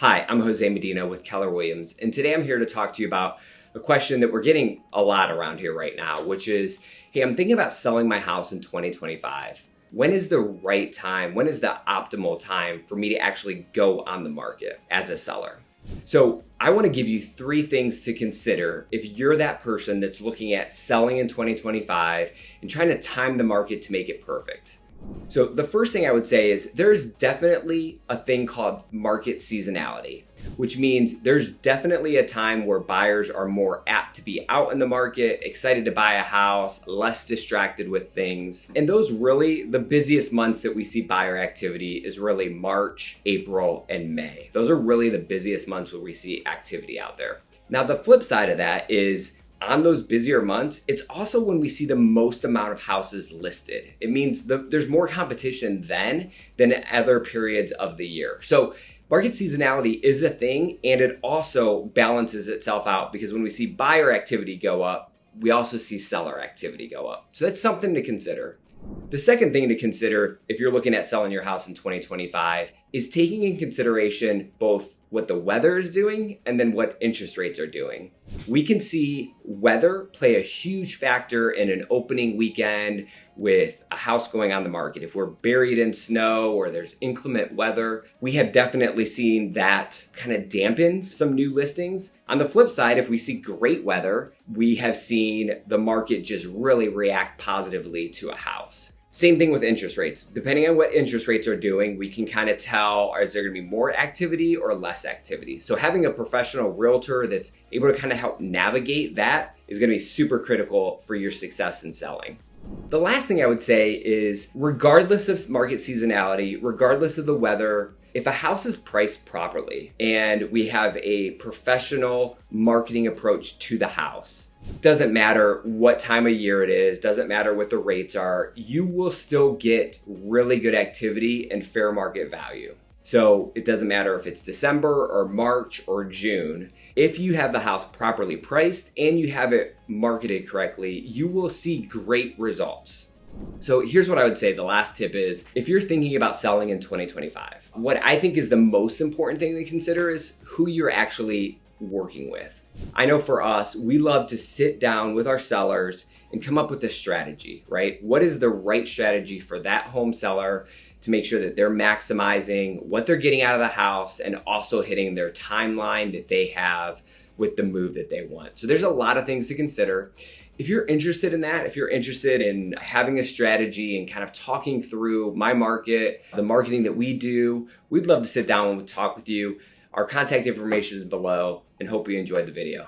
Hi, I'm Jose Medina with Keller Williams, and today I'm here to talk to you about a question that we're getting a lot around here right now, which is, hey, I'm thinking about selling my house in 2025. When is the right time? When is the optimal time for me to actually go on the market as a seller? So I want to give you 3 things to consider if you're that person that's looking at selling in 2025 and trying to time the market to make it perfect. So the first thing I would say is there's definitely a thing called market seasonality, which means there's definitely a time where buyers are more apt to be out in the market, excited to buy a house, less distracted with things. And those really, the busiest months that we see buyer activity is really March, April, and May. Those are really the busiest months where we see activity out there. Now, the flip side of that is on those busier months, it's also when we see the most amount of houses listed. It means there's more competition then than other periods of the year. So market seasonality is a thing, and it also balances itself out because when we see buyer activity go up, we also see seller activity go up. So that's something to consider. The second thing to consider if you're looking at selling your house in 2025 is taking in consideration both what the weather is doing and then what interest rates are doing. We can see weather play a huge factor in an opening weekend with a house going on the market. If we're buried in snow or there's inclement weather, we have definitely seen that kind of dampen some new listings. On the flip side, if we see great weather, we have seen the market just really react positively to a house. Same thing with interest rates. Depending on what interest rates are doing, we can kind of tell, is there going to be more activity or less activity? So having a professional realtor that's able to kind of help navigate that is going to be super critical for your success in selling. The last thing I would say is, regardless of market seasonality, regardless of the weather, if a house is priced properly and we have a professional marketing approach to the house, doesn't matter what time of year it is, doesn't matter what the rates are, you will still get really good activity and fair market value. So it doesn't matter if it's December or March or June. If you have the house properly priced and you have it marketed correctly, you will see great results. So here's what I would say. The last tip is, if you're thinking about selling in 2025, what I think is the most important thing to consider is who you're actually working with. I know for us, we love to sit down with our sellers and come up with a strategy, right? What is the right strategy for that home seller to make sure that they're maximizing what they're getting out of the house and also hitting their timeline that they have with the move that they want. So there's a lot of things to consider. If you're interested in that, if you're interested in having a strategy and kind of talking through my market, the marketing that we do, we'd love to sit down and talk with you. Our contact information is below, and hope you enjoyed the video.